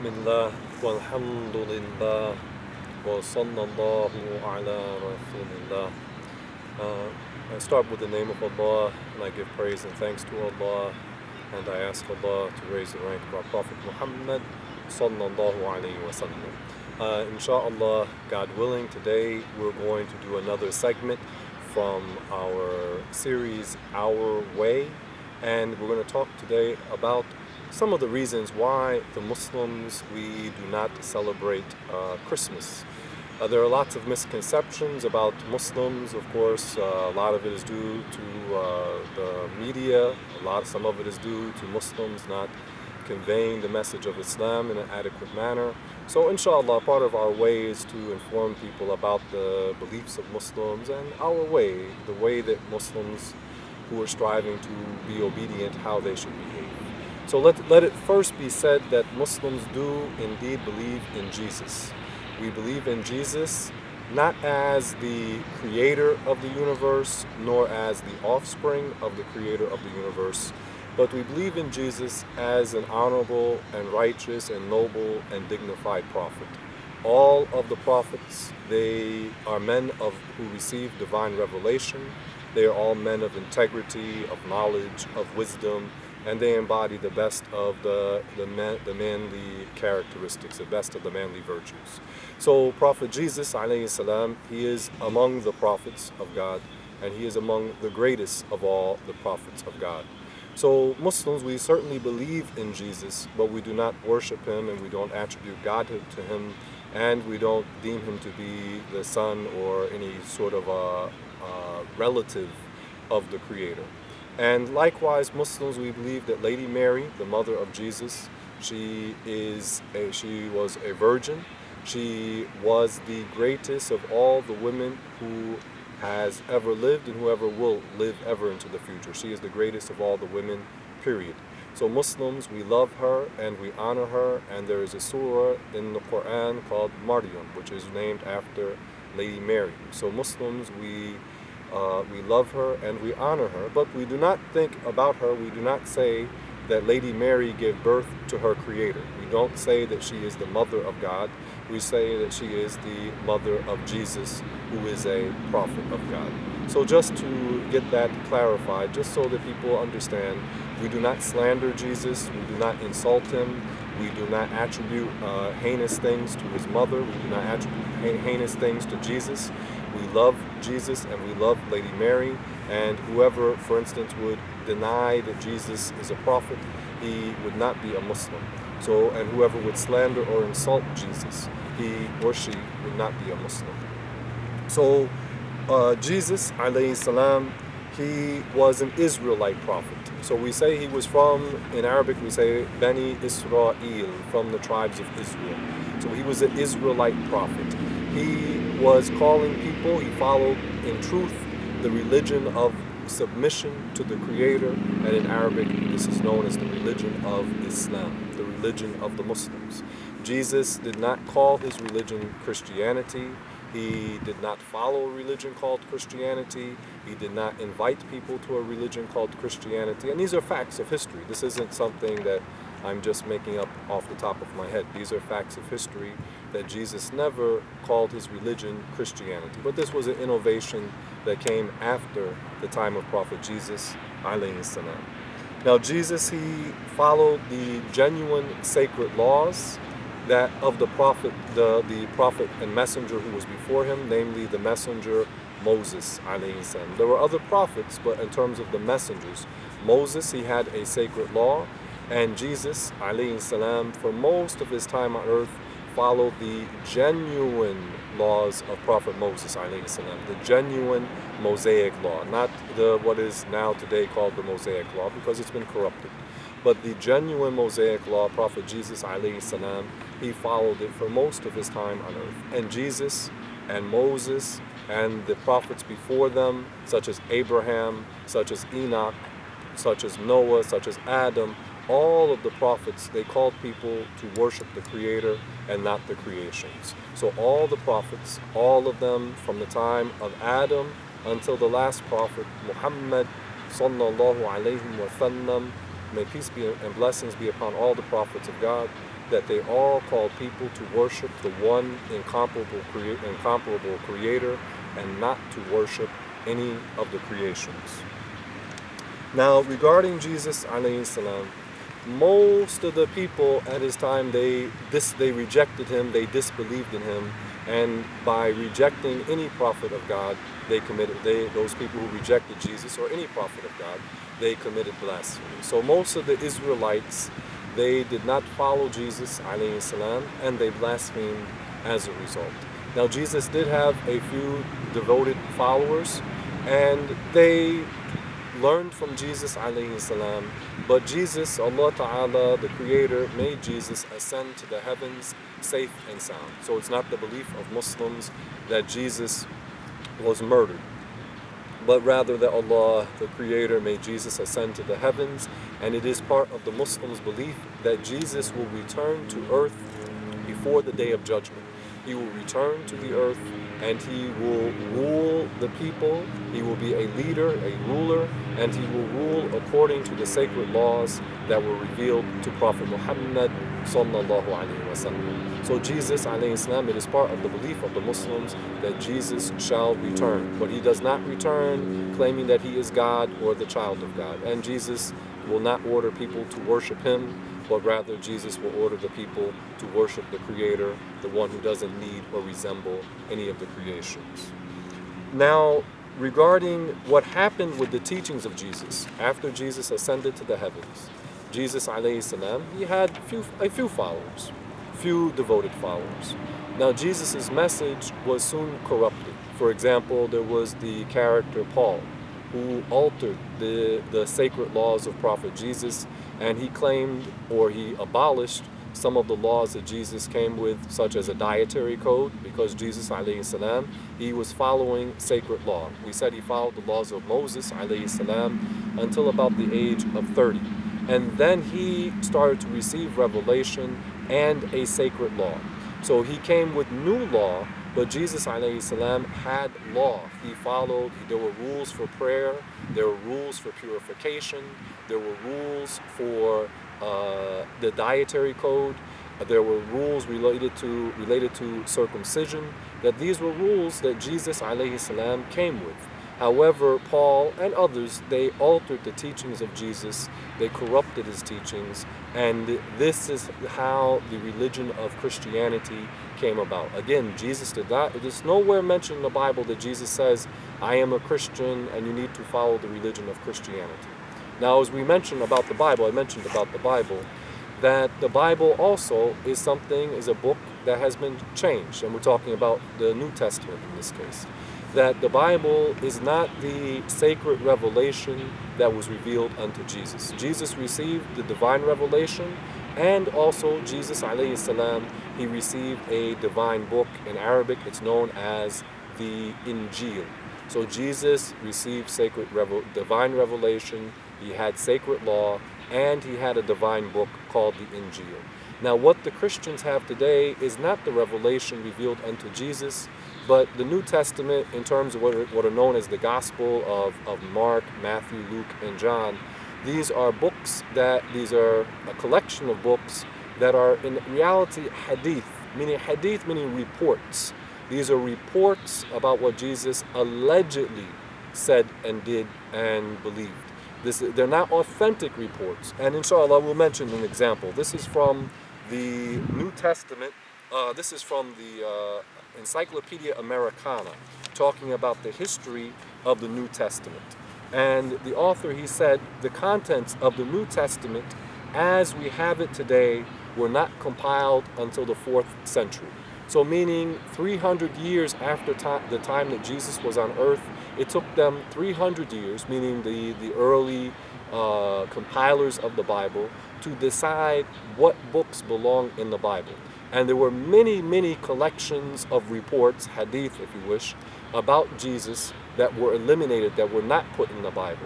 Bismillah, walhamdulillah, wa sallallahu ala rasulillah. I start with the name of Allah, and I give praise and thanks to Allah, and I ask Allah to raise the rank of our Prophet Muhammad sallallahu alayhi wa sallam. Inshallah, God willing, today we're going to do another segment from our series, Our Way, and we're going to talk today about some of the reasons why the Muslims, we do not celebrate Christmas. There are lots of misconceptions about Muslims. Of course, a lot of it is due to the media. Some of it is due to Muslims not conveying the message of Islam in an adequate manner. So inshallah, part of our way is to inform people about the beliefs of Muslims and our way, the way that Muslims who are striving to be obedient, how they should behave. So let it first be said that Muslims do indeed believe in Jesus. We believe in Jesus not as the creator of the universe, nor as the offspring of the creator of the universe, but we believe in Jesus as an honorable and righteous and noble and dignified prophet. All of the prophets, they are men who receive divine revelation. They are all men of integrity, of knowledge, of wisdom, and they embody the best of the manly characteristics, the best of the manly virtues. So Prophet Jesus, alayhi salam, he is among the prophets of God, and he is among the greatest of all the prophets of God. So Muslims, we certainly believe in Jesus, but we do not worship him, and we don't attribute Godhood to him, and we don't deem him to be the son or any sort of a relative of the Creator. And likewise, Muslims, we believe that Lady Mary, the mother of Jesus, she was a virgin. She was the greatest of all the women who has ever lived and whoever will live ever into the future. She is the greatest of all the women, period. So Muslims, we love her and we honor her, and there is a surah in the Quran called Maryam, which is named after Lady Mary. So Muslims, we love her and we honor her, but we do not think about her. We do not say that Lady Mary gave birth to her Creator. We don't say that she is the mother of God. We say that she is the mother of Jesus, who is a prophet of God. So just to get that clarified, just so that people understand, we do not slander Jesus. We do not insult him. We do not attribute heinous things to his mother. We do not attribute heinous things to Jesus. We love Jesus and we love Lady Mary, and whoever, for instance, would deny that Jesus is a prophet, he would not be a Muslim. So, and whoever would slander or insult Jesus, he or she would not be a Muslim. So, Jesus, alayhi salam, he was an Israelite prophet. So we say he was from, in Arabic we say, Bani Israel, from the tribes of Israel. So he was an Israelite prophet. He was calling people, he followed in truth the religion of submission to the Creator, and in Arabic this is known as the religion of Islam, the religion of the Muslims. Jesus did not call his religion Christianity. He did not follow a religion called Christianity. He did not invite people to a religion called Christianity. And these are facts of history. This isn't something that I'm just making up off the top of my head. These are facts of history, that Jesus never called his religion Christianity. But this was an innovation that came after the time of Prophet Jesus, alayhi salam. Now Jesus, he followed the genuine sacred laws that of the prophet, the prophet and messenger who was before him, namely the messenger Moses, alayhi salam. There were other prophets, but in terms of the messengers, Moses, he had a sacred law, and Jesus, alayhi salam, for most of his time on earth, followed the genuine laws of Prophet Moses, alayhi salam, the genuine Mosaic law, not what is now today called the Mosaic law, because it's been corrupted. But the genuine Mosaic law, Prophet Jesus, alayhi salam, he followed it for most of his time on earth. And Jesus and Moses and the prophets before them, such as Abraham, such as Enoch, such as Noah, such as Adam, all of the prophets, they called people to worship the Creator and not the creations. So all the prophets, all of them from the time of Adam until the last prophet, Muhammad sallallahu alayhi wa sallam, may peace be and blessings be upon all the prophets of God. that they all called people to worship the one incomparable creator and not to worship any of the creations. Now, regarding Jesus alayhi salam, most of the people at his time, they rejected him, they disbelieved in him, and by rejecting any prophet of God, those people who rejected Jesus or any prophet of God, they committed blasphemy. So most of the Israelites, they did not follow Jesus alayhi salam, and they blasphemed as a result. Now, Jesus did have a few devoted followers, and they learned from Jesus alayhi salam, but Jesus, Allah Ta'ala, the Creator, made Jesus ascend to the heavens safe and sound. So it's not the belief of Muslims that Jesus was murdered, but rather that Allah, the Creator, made Jesus ascend to the heavens, and it is part of the Muslims' belief that Jesus will return to earth before the Day of Judgment. He will return to the earth and he will rule the people. He will be a leader, a ruler, and he will rule according to the sacred laws that were revealed to Prophet Muhammad sallallahu alaihi wasallam. So Jesus alayhi salam, it is part of the belief of the Muslims that Jesus shall return, but he does not return claiming that he is God or the child of God. And Jesus will not order people to worship him, but rather Jesus will order the people to worship the Creator, the one who doesn't need or resemble any of the creations. Now, regarding what happened with the teachings of Jesus after Jesus ascended to the heavens, Jesus alayhi salam, he had a few followers, few devoted followers. Now, Jesus' message was soon corrupted. For example, there was the character Paul, who altered the sacred laws of Prophet Jesus, and he claimed, or he abolished, some of the laws that Jesus came with, such as a dietary code, because Jesus alayhi salam, he was following sacred law. We said he followed the laws of Moses alayhi salam until about the age of 30. And then he started to receive revelation and a sacred law. So he came with new law, but Jesus alayhi salam had law. He followed, there were rules for prayer, there were rules for purification, there were rules for the dietary code, there were rules related to circumcision, that these were rules that Jesus alayhi salam came with. However, Paul and others, they altered the teachings of Jesus, they corrupted his teachings, and this is how the religion of Christianity came about. Again, Jesus did not, it is nowhere mentioned in the Bible that Jesus says, I am a Christian and you need to follow the religion of Christianity. Now, as we mentioned about the Bible, that the Bible also is a book that has been changed, and we're talking about the New Testament in this case. That the Bible is not the sacred revelation that was revealed unto Jesus. Jesus received the divine revelation, and also Jesus alayhi salam, he received a divine book. In Arabic, it's known as the Injil. So Jesus received divine revelation, he had sacred law, and he had a divine book called the Injil. Now, what the Christians have today is not the revelation revealed unto Jesus, but the New Testament, in terms of what are known as the Gospel of Mark, Matthew, Luke, and John. These are a collection of books that are in reality hadith meaning reports. These are reports about what Jesus allegedly said and did and believed. They're not authentic reports. And inshallah, we'll mention an example. This is from the New Testament. This is from the Encyclopedia Americana, talking about the history of the New Testament. And the author, he said, the contents of the New Testament as we have it today were not compiled until the 4th century. So meaning 300 years after the time that Jesus was on earth, it took them 300 years, meaning the early compilers of the Bible, to decide what books belong in the Bible. And there were many, many collections of reports, hadith if you wish, about Jesus that were eliminated, that were not put in the Bible.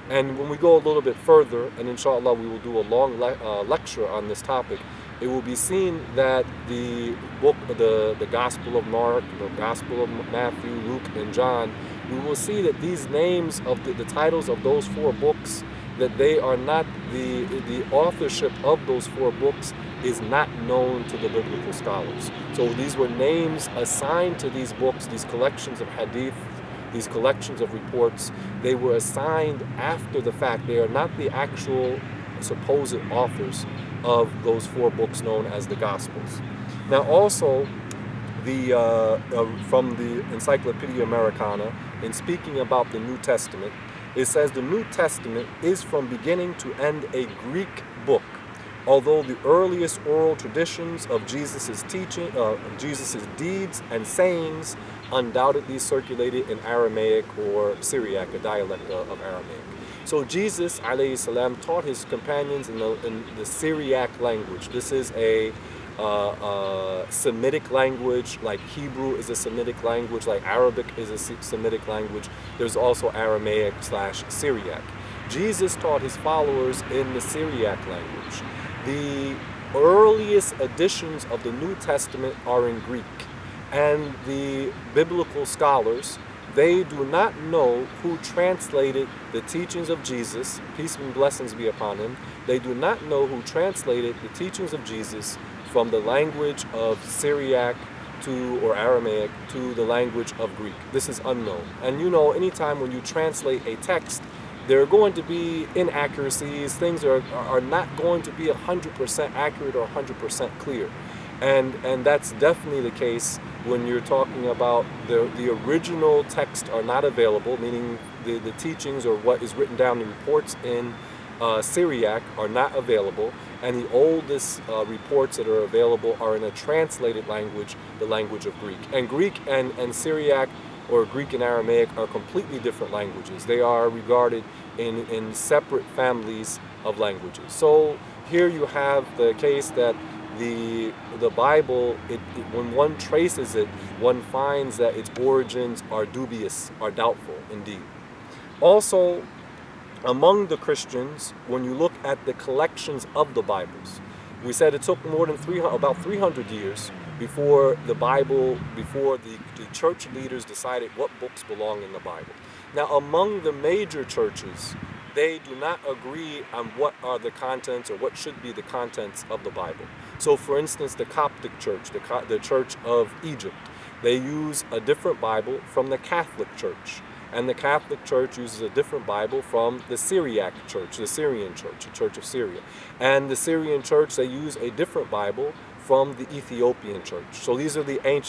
And when we go a little bit further, and inshallah we will do a long lecture on this topic, it will be seen that the book, the Gospel of Mark, the Gospel of Matthew, Luke, and John, we will see that these names of the titles of those 4 books, that they are not the authorship of those 4 books is not known to the biblical scholars. So these were names assigned to these books, these collections of hadith, these collections of reports. They were assigned after the fact. They are not the actual supposed authors of those 4 books known as the Gospels. Now also, from the Encyclopedia Americana, in speaking about the New Testament, it says the New Testament is from beginning to end a Greek book, although the earliest oral traditions of Jesus' teaching, Jesus' deeds and sayings undoubtedly circulated in Aramaic or Syriac, a dialect of Aramaic. So Jesus, alayhi salam, taught his companions in the Syriac language. This is a Semitic language, like Hebrew is a Semitic language, like Arabic is a Semitic language. There's also Aramaic/Syriac. Jesus taught his followers in the Syriac language. The earliest editions of the New Testament are in Greek, and the biblical scholars, they do not know who translated the teachings of Jesus, peace and blessings be upon him. They do not know who translated the teachings of Jesus from the language of Syriac or Aramaic to the language of Greek. This is unknown. And you know, anytime when you translate a text, there are going to be inaccuracies. Things are not going to be 100% accurate or 100% clear. And that's definitely the case when you're talking about the original text are not available, meaning the teachings or what is written down, the reports in Syriac are not available, and the oldest reports that are available are in a translated language, the language of Greek. And Greek and Syriac, or Greek and Aramaic, are completely different languages. They are regarded in separate families of languages. So here you have the case that the Bible, when one traces it, one finds that its origins are dubious, are doubtful indeed. Also, among the Christians, when you look at the collections of the Bibles, we said it took more than about 300 years before the Bible, before the church leaders decided what books belong in the Bible. Now, among the major churches, they do not agree on what are the contents or what should be the contents of the Bible. So, for instance, the Coptic Church, the Church of Egypt, they use a different Bible from the Catholic Church. And the Catholic Church uses a different Bible from the Syriac Church, the Syrian Church, the Church of Syria. And the Syrian Church, they use a different Bible from the Ethiopian Church. So these are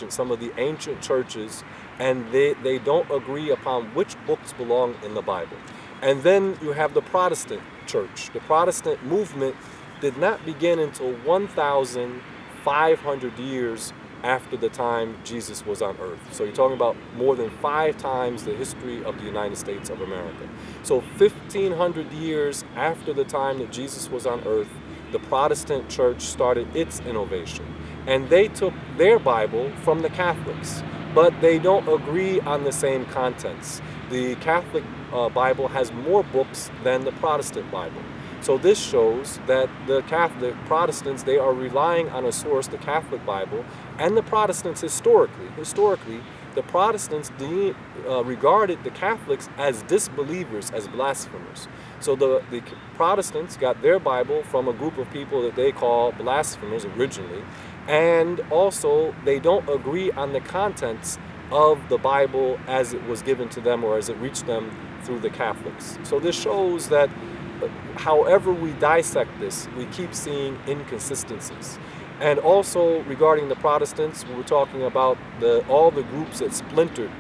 some of the ancient churches, and they don't agree upon which books belong in the Bible. And then you have the Protestant Church. The Protestant movement did not begin until 1,500 years after the time Jesus was on earth. So you're talking about more than 5 times the history of the United States of America. So 1,500 years after the time that Jesus was on earth, the Protestant church started its innovation. And they took their Bible from the Catholics, but they don't agree on the same contents. The Catholic Bible has more books than the Protestant Bible. So this shows that the Protestants, they are relying on a source, the Catholic Bible, and the Protestants historically, the Protestants regarded the Catholics as disbelievers, as blasphemers. So the Protestants got their Bible from a group of people that they call blasphemers originally, and also they don't agree on the contents of the Bible as it was given to them or as it reached them through the Catholics. So this shows that however we dissect this, we keep seeing inconsistencies. And also regarding the Protestants, we were talking about all the groups that splintered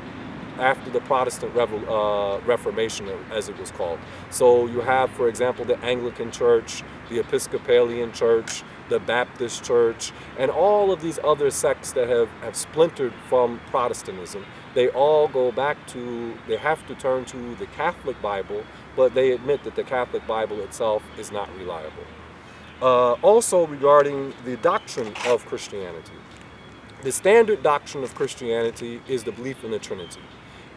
after the Protestant Reformation, as it was called. So you have, for example, the Anglican Church, the Episcopalian Church, the Baptist Church, and all of these other sects that have splintered from Protestantism. They all go back to, they have to turn to the Catholic Bible, but they admit that the Catholic Bible itself is not reliable. Also regarding the doctrine of Christianity, the standard doctrine of Christianity is the belief in the Trinity.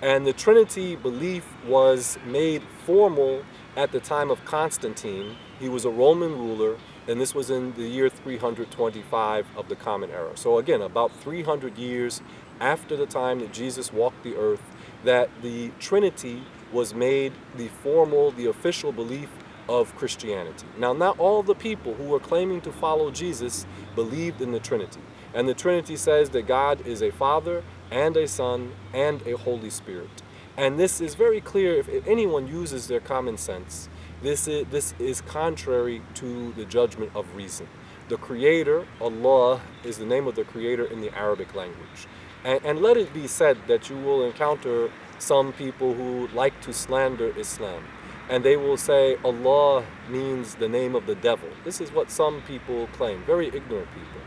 And the Trinity belief was made formal at the time of Constantine. He was a Roman ruler, and this was in the year 325 of the Common Era. So again, about 300 years after the time that Jesus walked the earth, that the Trinity was made the formal, the official belief of Christianity. Now, not all the people who were claiming to follow Jesus believed in the Trinity. And the Trinity says that God is a Father and a Son and a Holy Spirit. And this is very clear if anyone uses their common sense. This is contrary to the judgment of reason. The Creator, Allah, is the name of the Creator in the Arabic language. And let it be said that you will encounter some people who like to slander Islam. And they will say Allah means the name of the devil. This is what some people claim, very ignorant people.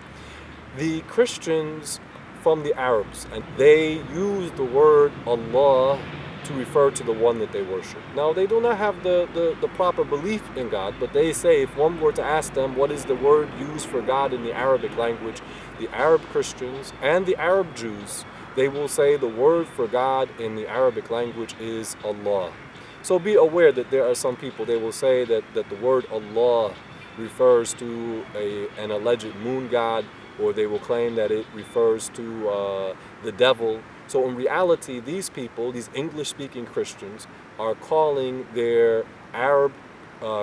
The Christians from the Arabs, and they use the word Allah to refer to the one that they worship. Now, they do not have the proper belief in God, but they say if one were to ask them what is the word used for God in the Arabic language, the Arab Christians and the Arab Jews, they will say the word for God in the Arabic language is Allah. So be aware that there are some people, they will say that the word Allah refers to an alleged moon god, or they will claim that it refers to the devil. So in reality, these people, these English-speaking Christians, are calling their Arab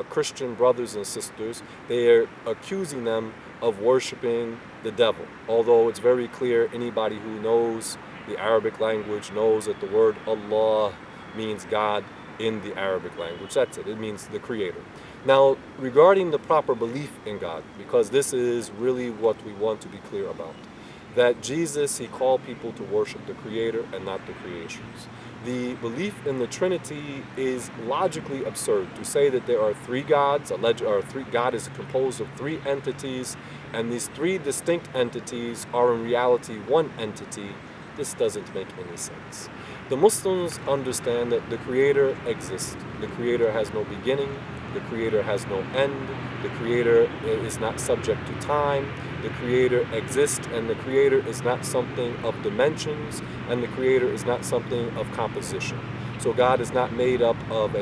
Christian brothers and sisters, they are accusing them of worshiping the devil. Although it's very clear, anybody who knows the Arabic language knows that the word Allah means God in the Arabic language. That's it. It means the Creator. Now, regarding the proper belief in God, because this is really what we want to be clear about, that Jesus, he called people to worship the Creator and not the creations. The belief in the Trinity is logically absurd to say that there are three gods, God is composed of three entities, and these three distinct entities are in reality one entity. This doesn't make any sense. The Muslims understand that the Creator exists. The Creator has no beginning. The Creator has no end. The Creator is not subject to time. The Creator exists, and the Creator is not something of dimensions, and the Creator is not something of composition. So God is not made up of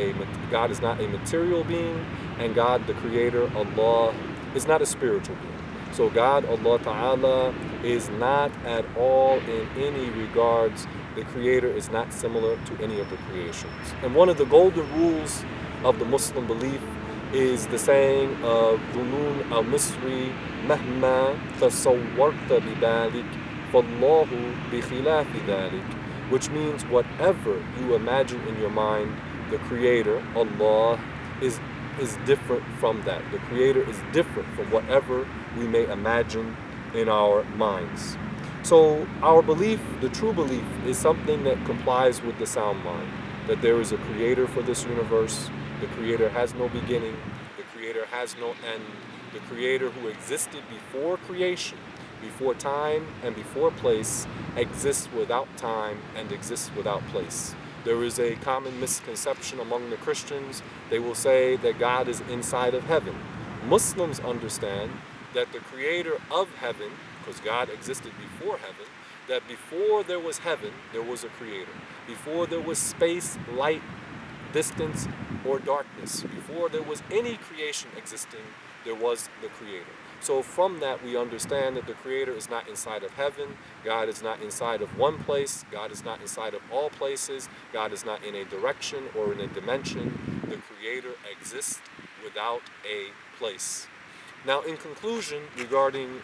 God is not a material being, and God, the Creator, Allah, is not a spiritual being. So God, Allah Ta'ala, is not at all in any regards, the Creator is not similar to any of the creations. And one of the golden rules of the Muslim belief is the saying of Dunun al-Misri, Mahma tasawwarta bidalik, fallahu bikhilafi dhalik, which means whatever you imagine in your mind, the Creator, Allah, is different from that. The Creator is different from whatever we may imagine in our minds. So our belief, the true belief, is something that complies with the sound mind, that there is a Creator for this universe. The Creator has no beginning. The Creator has no end. The Creator who existed before creation, before time and before place, exists without time and exists without place. There is a common misconception among the Christians. They will say that God is inside of heaven. Muslims understand that the Creator of heaven, because God existed before heaven, that before there was heaven, there was a Creator. Before there was space, light, distance, or darkness, before there was any creation existing, there was the Creator. So from that, we understand that the Creator is not inside of heaven. God is not inside of one place. God is not inside of all places. God is not in a direction or in a dimension. The Creator exists without a place. Now, in conclusion, regarding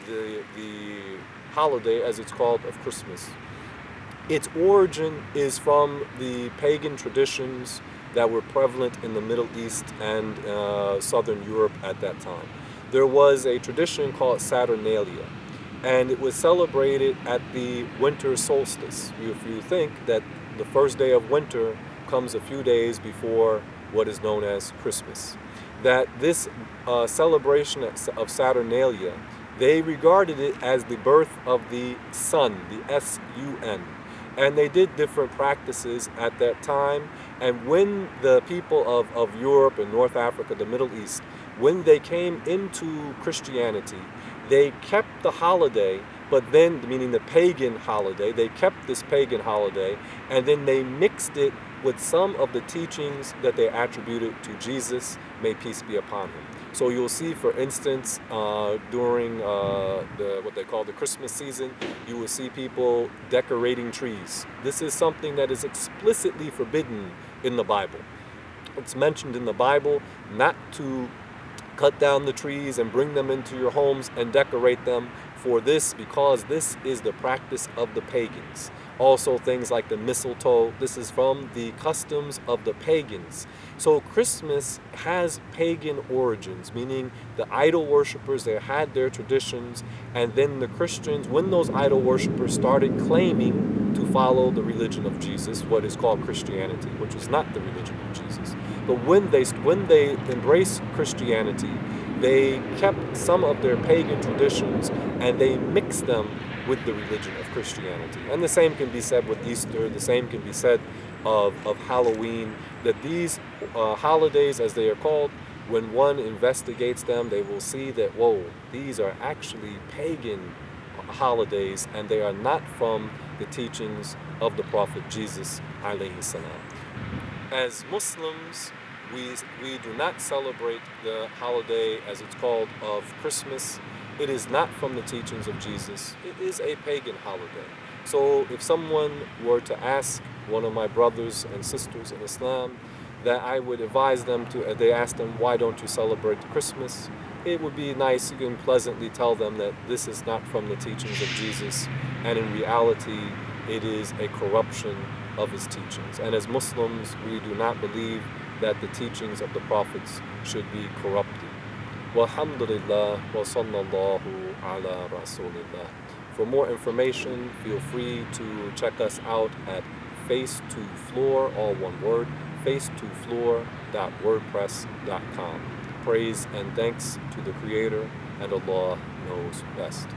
the holiday, as it's called, of Christmas, its origin is from the pagan traditions that were prevalent in the Middle East and Southern Europe at that time. There was a tradition called Saturnalia, and it was celebrated at the winter solstice. If you think that the first day of winter comes a few days before what is known as Christmas, that this celebration of Saturnalia, they regarded it as the birth of the sun, the S-U-N. And they did different practices at that time. And when the people of Europe and North Africa, the Middle East, when they came into Christianity, they kept the holiday, but then, meaning the pagan holiday, they kept this pagan holiday, and then they mixed it with some of the teachings that they attributed to Jesus, may peace be upon him. So you'll see, for instance, during what they call the Christmas season, you will see people decorating trees. This is something that is explicitly forbidden in the Bible. It's mentioned in the Bible not to cut down the trees and bring them into your homes and decorate them because this is the practice of the pagans. Also things like the mistletoe, this is from the customs of the pagans. So Christmas has pagan origins, meaning the idol worshippers, they had their traditions, and then the Christians, when those idol worshippers started claiming to follow the religion of Jesus, what is called Christianity, which is not the religion of Jesus. But when they embraced Christianity, they kept some of their pagan traditions and they mixed them with the religion of Christianity. And the same can be said with Easter, the same can be said of Halloween, that these holidays, as they are called, when one investigates them, they will see that, whoa, these are actually pagan holidays and they are not from the teachings of the Prophet Jesus alayhi salam. As Muslims, we do not celebrate the holiday, as it's called, of Christmas. It is not from the teachings of Jesus. It is a pagan holiday. So if someone were to ask one of my brothers and sisters in Islam, that I would advise them to, they ask them, why don't you celebrate Christmas? It would be nice, you can pleasantly tell them that this is not from the teachings of Jesus, and in reality, it is a corruption of his teachings. And as Muslims, we do not believe that the teachings of the prophets should be corrupted. Walhamdulillah wa sallallahu ala rasulillah. For more information, feel free to check us out at face2floor, all one word, face2floor.wordpress.com. Praise and thanks to the Creator, and Allah knows best.